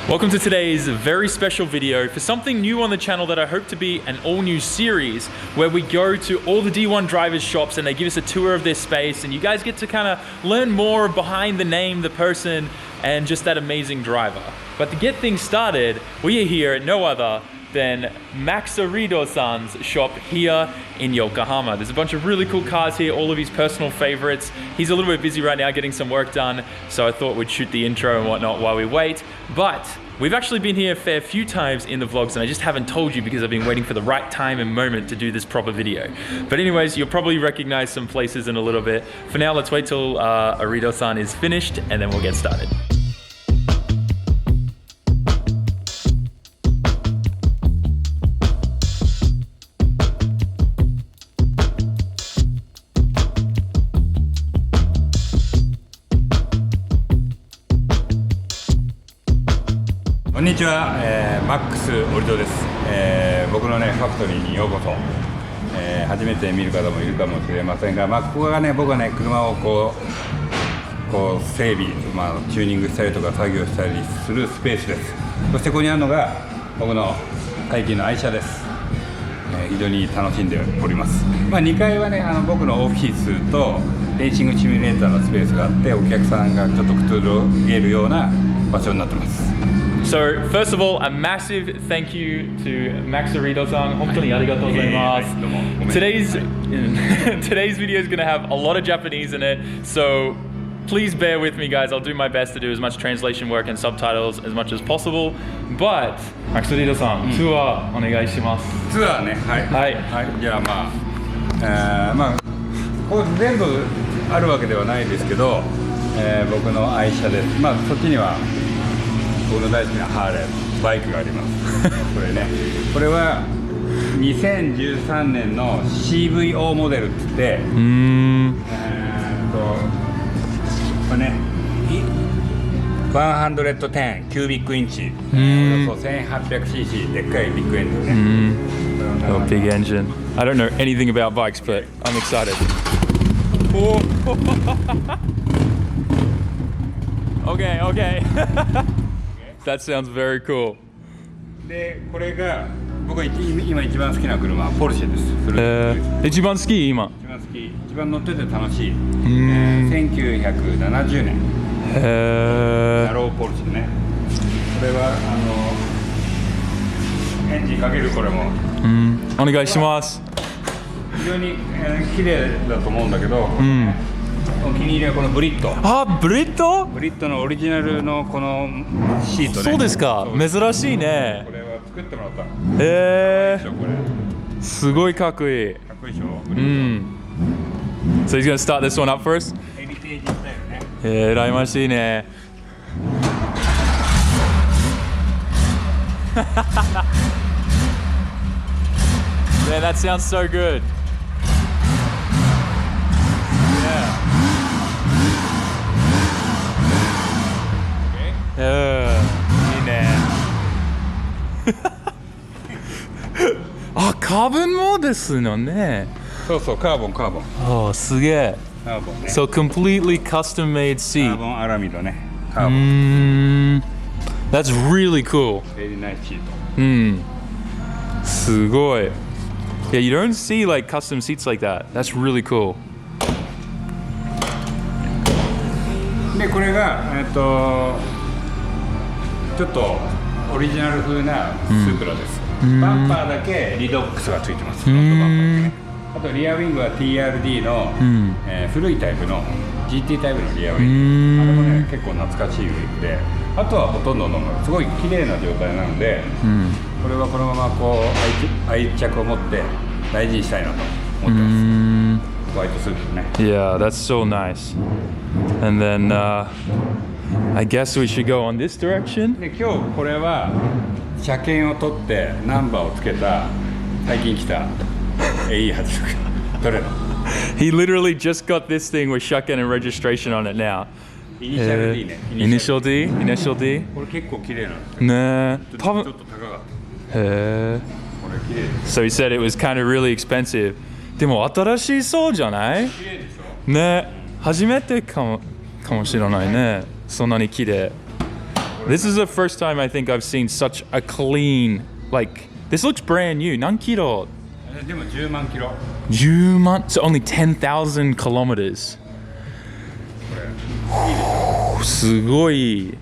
Welcome to today's very special video for something new on the channel that I hope to be an all-new series where we go to all the D1 drivers shops and they give us a tour of their space and you guys get to kind of learn more behind the name, the person, and just that amazing driver. But to get things started, we are here at no other than Max Orido-san's shop here in Yokohama. There's a bunch of really cool cars here, all of his personal favorites. He's a little bit busy right now getting some work done, so I thought we'd shoot the intro and whatnot while we wait. But we've actually been here a fair few times in the vlogs and I just haven't told you because I've been waiting for the right time and moment to do this proper video. But anyways, you'll probably recognize some places in a little bit. For now, let's wait till Orido-san is finished and then we'll get started.こんにちは、マックス・オリドです、僕のねファクトリーにようこそ、初めて見る方もいるかもしれませんが、ここがね僕がね車をこう整備、チューニングしたりとか作業したりするスペースです。そしてここにあるのが僕の最近の愛車です。非常に楽しんでおります。2階はね僕のオフィスとレーシングシミュレーターのスペースがあってお客さんがちょっとくつろげるような場所になってます。So first of all, a massive thank you to Max Orido-san. 本当にありがとうございます。Today's video is going to have a lot of Japanese in it, so please bear with me, guys. I'll do my best to do as much translation work and subtitles as much as possible. But Max Orido-san, ツアーお願いします。ツアーね、はい。じゃあここ全部あるわけではないですけど、僕の愛車です。そっちには僕の大好きなハーレーバイクがありますこれは2013年の CVO モデルって言ってこれね110キュービックインチおよそ 1800cc でっかいビッグエンジンねOh, big engine. I don't know anything about bikes, but I'm excited. Okay. That sounds very cool. で、これが僕が今一番好きな車はポルシェです。一番好き今。一番好き、一番乗ってて楽しい。1970年。ナローポルシェね。これはエンジンかけるこれも。お願いします。非常に綺麗だと思うんだけど。お気に入りはこのブリット。ブリット？ブリットのオリジナルのこのシートね。そうですか。珍しいね。これは作ってもらった。すごいかっこいい。かっこいいでしょ。So he's gonna start this one up first? ヘリテージスタイルね。羨ましいね。Man, that sounds so good. Yeah. いいね。カーボンもですのね。そう、カーボン。すげえ。カーボンね。So completely custom made seat. カーボンアラミドね。カーボン。That's really cool. Very nice seat. すごい。Yeah, you don't see like custom seats like that. That's really cool. で、これがちょっとオリジナル風なスープラです。バンパーだけリドックスがついてます。フロントバンパーね。あとリアウィングは TRD の、古いタイプの GT タイプのリアウィング。あれもね結構懐かしいウィングで、あとはほとんどのすごい綺麗な状態なので、これはこのままこう愛着を持って大事にしたいなと思ってます。ホワイトスープね。Yeah, that's so nice. And then I guess we should go on this direction. で今日これは車検を取ってナンバーをつけた最近来た A80 Supra。どれの？ He literally just got this thing with shotgun and registration on it now. イニシャル D ね。Initial D? これ結構綺麗なんですよ。ねえ。ちょっと高かった。これ綺麗です。So he said it was kind of really expensive. でも新しそうじゃない？綺麗でしょ？ね、初めてかもしれないね。そんなに綺麗。こ This is the first time I think I've seen such a clean, like, this looks brand new. 何キロ? でも10万キロ。10万? So only 10,000 kilometers. すごい。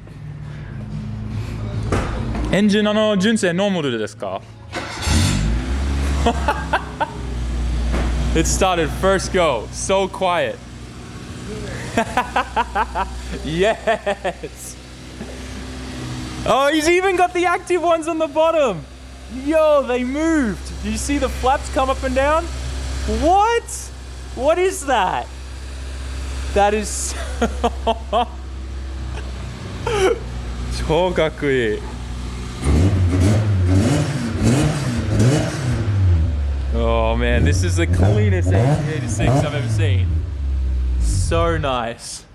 エンジン純正ノーマルですか? It started first go, so quiet. Yes. Oh, he's even got the active ones on the bottom. Yo, they moved. Do you see the flaps come up and down? What? What is that? That is 超かっこいい。Oh man, this is the cleanest A86 I've ever seen. So nice.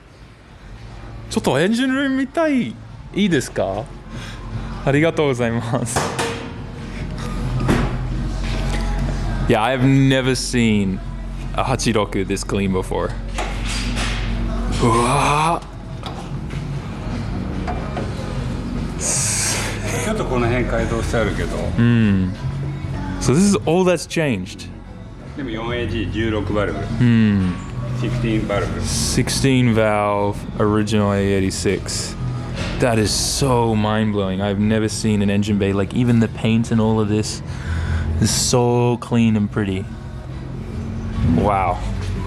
ちょっとエンジンルーム見たい。いいですか? ありがとうございます。Yeah, I've never seen a Hachiroku this clean before. うわちょっとこの辺改造してあるけど。So this is all that's changed. でも 4AG16 バルブ。16 バルブ。16 valve original A86. That is so mind-blowing. I've never seen an engine bay, like even the paint and all of this is so clean and pretty. Wow.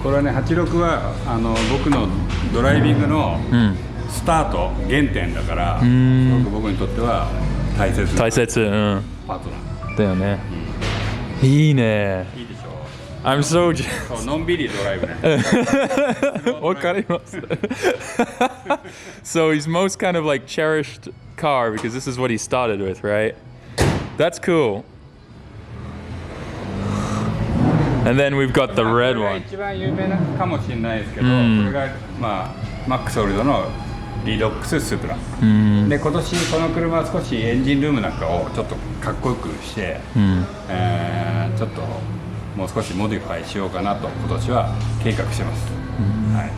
これはね、86は僕のドライビングのスタート、原点だから、すごく僕にとっては大切なパートナーだよね。いいね。いいでしょ。I'm so そうのんびりドライブね。わかります。So his most kind of like cherished car because this is what he started with, right? That's cool. And then we've got the red one. 一番有名なかもしれないですけど、これがまあマックスオリドのリドックススープラ。で今年この車は少しエンジンルームなんかをちょっとかっこよくして、ちょっともう少しモディファイしようかなと今年は計画してます。はい。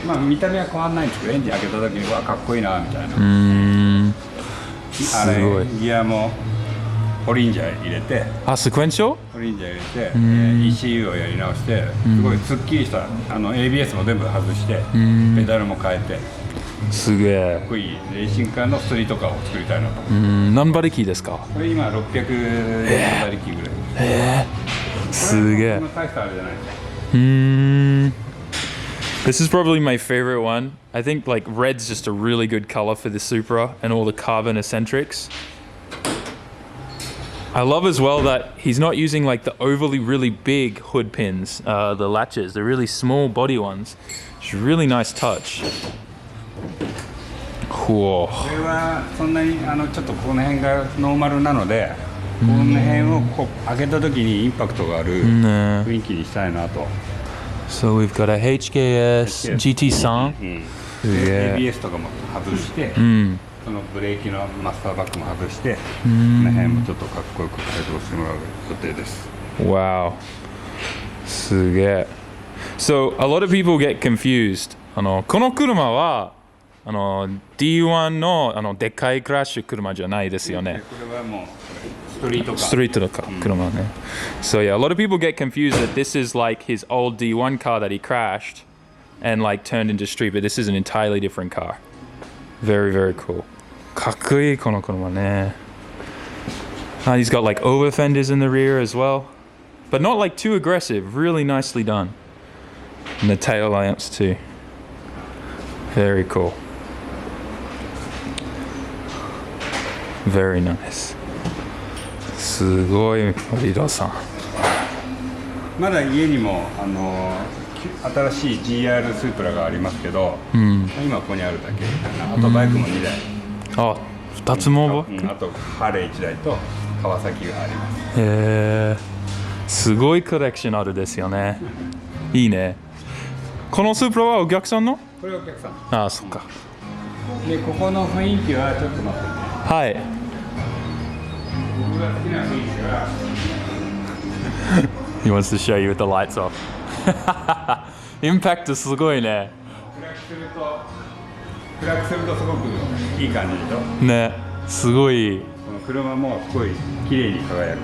まあ見た目は変わらないんですけど、エンジン開けた時にわかっこいいなみたいな。あれギアもホリンジャー入れて、セクエンシャル？ホリンジャー入れて、ECU をやり直して、すごいすっきりしたABS も全部外して、ペダルも変えて、すげえ。かっこいいレーシングカーのストリートカーを作りたいなと。何馬力ですか？これ今600馬力ぐらい。すげえ。これ大したあれじゃない。This is probably my favorite one. I think like red's just a really good color for the Supra and all the carbon eccentrics. I love as well that he's not using like the overly really big hood pins, the latches, the really small body ones. It's a really nice touch. Cool. これはそんなにちょっとこの辺がノーマルなので、この辺をこう開けた時にインパクトがある雰囲気にしたいなと。So we've got a HKS GT3. ABS とかも外して、そのブレーキのマスターバッグも外して、この辺もちょっとかっこよく改造してもらう予定です。Wow. すげえ。So a lot of people get confused. この車はD1 のでっかいクラッシュ車じゃないですよね。これはもうストリートカー。ストリートの車ね。So yeah, a lot of people get confused that this is like his old D1 car that he crashed and like turned into street, but this is an entirely different car. Very, very cool. かっこいいこの車ね。He's got like over fenders in the rear as well, but not like too aggressive. Really nicely done. And the tail lamps too. Very cool. Very nice. すごい、オリドさん。まだ家にも新しい GR スープラがありますけど、今ここにあるだけ。あとバイクも2台。あ、2つも？あとハレー1台と川崎があります。へえ。すごいコレクショナルですよね。いいね。このスープラはお客さんの？これはお客さん。ああ、そっか。で、ここの雰囲気はちょっと待ってね。はい。僕が好きな雰囲気はHe wants to show you with the lights off. インパクトすごいね。暗くすると暗くするとすごくいい感じでしょ。ね、すごい。この車もすごい綺麗に輝く。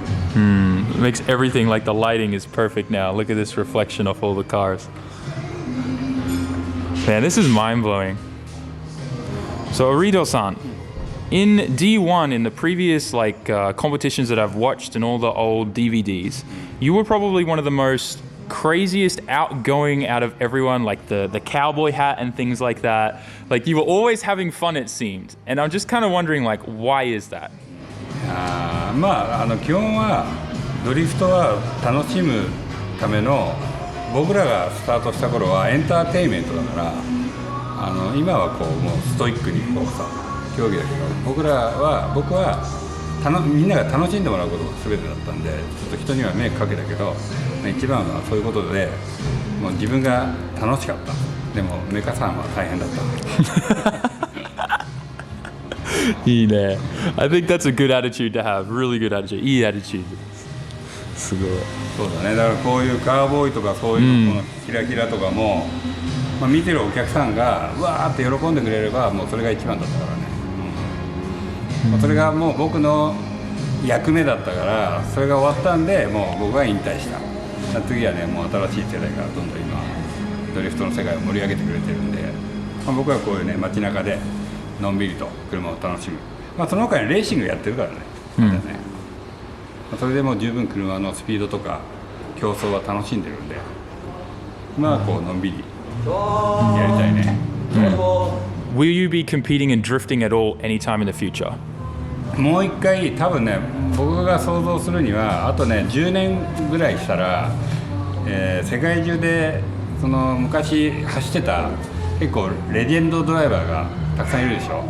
Makes everything like the lighting is perfect now. Look at this reflection of all the cars. Man, this is mind-blowing. So Orido-san, in D1, in the previous competitions that I've watched and all the old DVDs, you were probably one of the most craziest outgoing out of everyone, like the cowboy hat and things like that. Like you were always having fun, it seemed. And I'm just kind of wondering, like, why is that? 基本はドリフトは楽しむための、僕らがスタートした頃はエンターテインメントだから、今はこうもうストイックにこうさ競技だけど、僕はみんなが楽しんでもらうことが全てだったんで、ちょっと人には迷惑かけたけど、一番はそういうことで、もう自分が楽しかった。でもメカさんは大変だった。いいね。I think that's a good attitude to have. Really good attitude. いい attitude. すごい。そうだね。だからこういうカウボーイとかそういうこのキラキラとかも、見てるお客さんがわーって喜んでくれればもうそれが一番だったからね。それがもう僕の役目だったから、それが終わったんで、もう僕は引退した。次はね、もう新しい世代がどんどん今ドリフトの世界を盛り上げてくれてるんで、僕はこういうね街中でのんびりと車を楽しむ。その他にレーシングやってるからね。それでもう十分車のスピードとか競争は楽しんでるんで、こうのんびりやりたいね。Will you be competing in drifting at all anytime in the future? もう一回多分ね、僕が想像するにはあとね10年ぐらいしたら、世界中でその昔走ってた結構レジェンドドライバーがたくさんいるでしょ。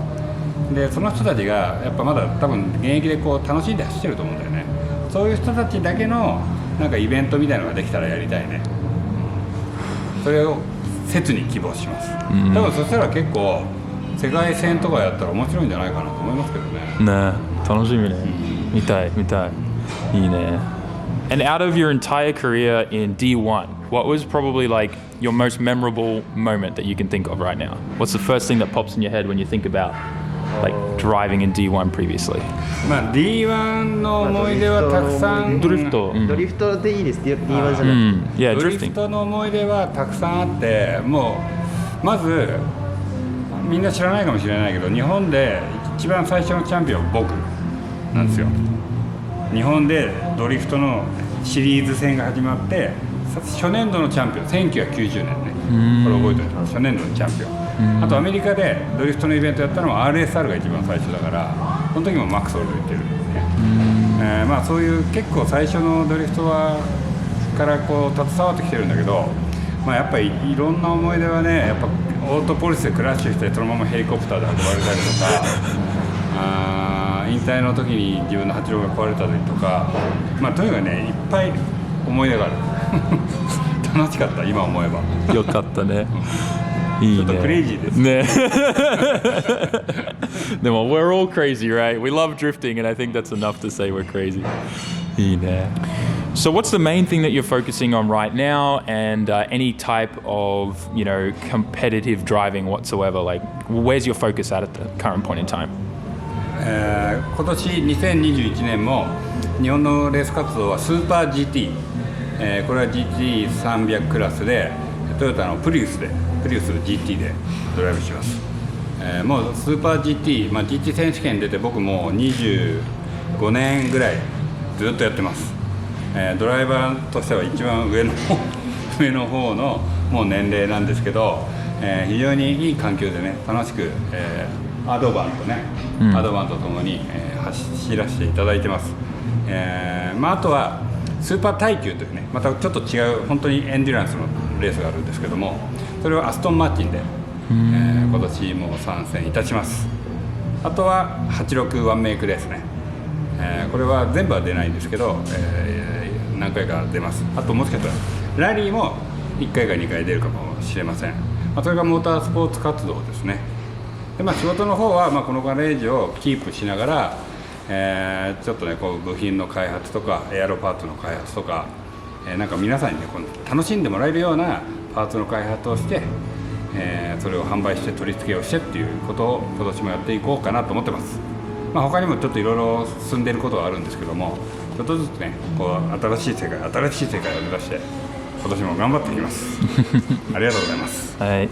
でその人たちがやっぱまだ多分現役でこう楽しんで走ってると思うんだよね。そういう人たちだけのなんかイベントみたいなのができたらやりたいね。それを切に希望します。多分そしたら結構世界戦とかやったら面白いんじゃないかなと思いますけどね。ね、楽しみね。見たい。いいね。And out of your entire career in D1, what was probably like your most memorable moment that you can think of right now? What's the first thing that pops in your head when you think about like driving in D1 previously? D1 の思い出はたくさん。ドリフトでいいです。D1 じゃなくて。ドリフトの思い出はたくさんあって、もうまずみんな知らないかもしれないけど、日本で一番最初のチャンピオンは僕なんですよ。日本でドリフトのシリーズ戦が始まって、初年度のチャンピオン1990年ね、これ覚えておいてます。初年度のチャンピオン。あとアメリカでドリフトのイベントやったのは RSR が一番最初だから、その時もマックス・オリド言ってるんですね。そういう結構最初のドリフトからこう携わってきてるんだけど、やっぱりいろんな思い出はね、やっぱオートポリスでクラッシュしてそのままヘリコプターで運ばれたりとか引退の時に自分の86が壊れたりとか、とにかくねいっぱい思い出がある。楽しかった、今思えば。よかったね。いいね。ちょっとクレイジーですね。でも we're all crazy, right? We love drifting, and I think that's enough to say we're crazy. いいね。So what's the main thing that you're focusing on right now, and any type of, competitive driving whatsoever? Like, where's your focus at the current point in time? 今年2021年も日本のレース活動はスーパー GT、これは GT300 クラスでトヨタのプリウス GT でドライブします。もうスーパー GT、GT 選手権出て僕も25年ぐらいずっとやってます。ドライバーとしては一番上の方のもう年齢なんですけど、非常にいい環境でね楽しく、アドバンとともに、走らせていただいてます。あとはスーパー耐久というねまたちょっと違う本当にエンデュランスのレースがあるんですけども、それをアストンマーティンで、今年も参戦いたします。あとは86ワンメイクレースね、これは全部は出ないんですけど、何回か出ます。あともしかしたらラリーも1回か2回出るかもしれません。それがモータースポーツ活動ですね。で仕事の方はこのガレージをキープしながら、ちょっとねこう部品の開発とかエアロパーツの開発とか、なんか皆さんにねこの楽しんでもらえるようなパーツの開発をして、それを販売して取り付けをしてっていうことを今年もやっていこうかなと思ってます。他にもちょっといろいろ進んでいることはあるんですけども、ちょっとずつねこう新しい世界を目指して今年も頑張っていきます。ありがとうございます。はい。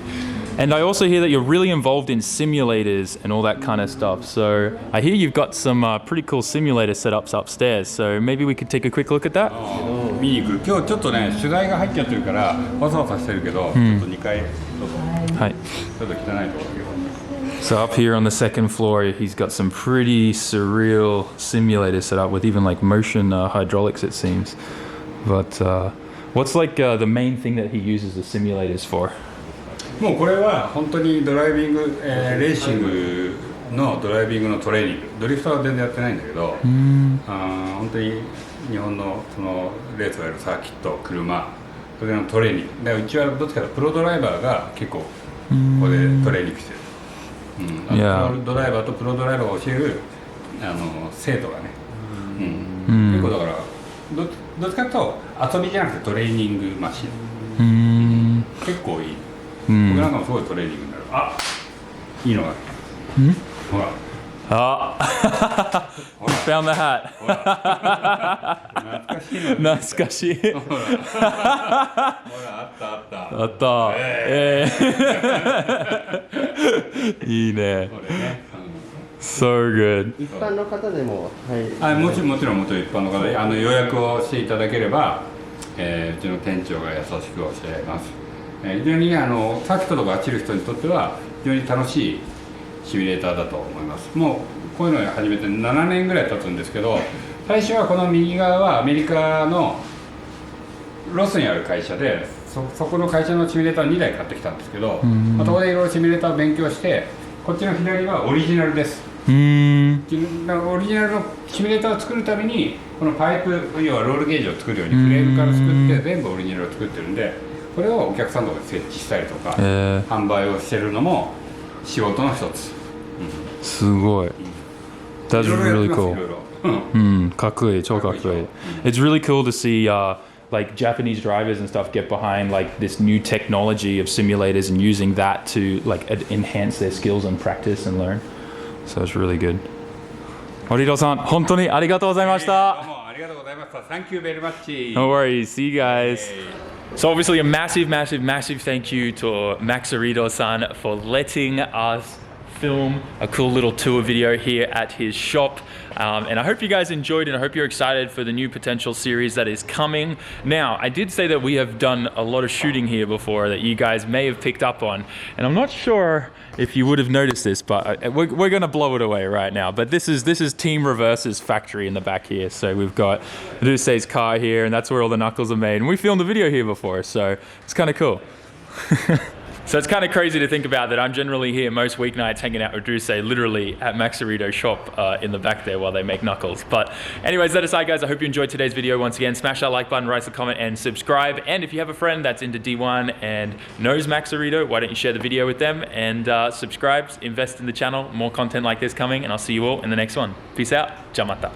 And I also hear that you're really involved in simulators and all that kind of stuff. So I hear you've got some pretty cool simulator setups upstairs. So maybe we could take a quick look at that. 見に行く。今日ちょっとね取材が入っちゃってるからわざわざしてるけど、ちょっと2階どうぞ。はい。ちょっと汚いところだけど。So up here on the second floor, he's got some pretty surreal simulators set up with even like motion hydraulics, it seems. But what's like the main thing that he uses the simulators for? もうこれは本当にドライビング、レーシングのドライビングのトレーニング、ドリフトは全然やってないんだけど、本当に日本のそのレースをやるサーキット、車、それのトレーニング。でうちはどっちかというとプロドライバーが結構ここでトレーニングしてる。プロドライバーとプロドライバーが教える生徒がね、結構だからどっちかというと遊びじゃなくてトレーニングマシン。結構いい。僕なんかもすごいトレーニングになる。あ、いいのが。ほら。あ、we found the hat. 懐かしいの。懐かしい。ほら、あった。いいね。これね。So good. 一般の方でも、もちろん一般の方で予約をしていただければ、うちの店長が優しく教えます。非常にサーキットとか走る人にとっては非常に楽しいシミュレーターだと思います。もうこういうのを始めて7年ぐらい経つんですけど、最初はこの右側はアメリカのロスにある会社で、そこの会社のシミュレーターを2台買ってきたんですけど、そこでいろいろシミュレーターを勉強して、こっちの左はオリジナルです。オリジナルのシミュレーターを作るためにこのパイプ、要はロールゲージを作るようにフレームから作って全部オリジナルを作ってるんで、これをお客さんとかで設置したりとか、販売をしてるのも仕事の一つ。すごい。That's really cool. かっこいい、超かっこいい。It's really cool to see like Japanese drivers and stuff get behind like this new technology of simulators and using that to like enhance their skills and practice and learn. So it's really good. Orido さん、本当にありがとうございました。どうもありがとうございました。Thank you very much. No worries. See you guys. So obviously a massive thank you to Max Orido-san for letting us film a cool little tour video here at his shop. And I hope you guys enjoyed and I hope you're excited for the new potential series that is coming. Now, I did say that we have done a lot of shooting here before that you guys may have picked up on. And I'm not sure if you would have noticed this, but we're going to blow it away right now. But this is Team Reverse's factory in the back here. So we've got Rusei's car here, and that's where all the knuckles are made. And we filmed a video here before, so it's kind of cool. So it's kind of crazy to think about that I'm generally here most weeknights hanging out with Rusei, literally at Max Orido's shop in the back there while they make knuckles. But anyways, that aside guys, I hope you enjoyed today's video. Once again, smash that like button, write a comment and subscribe. And if you have a friend that's into D1 and knows Max Orido, why don't you share the video with them and subscribe, invest in the channel, more content like this coming, and I'll see you all in the next one. Peace out. Jamata.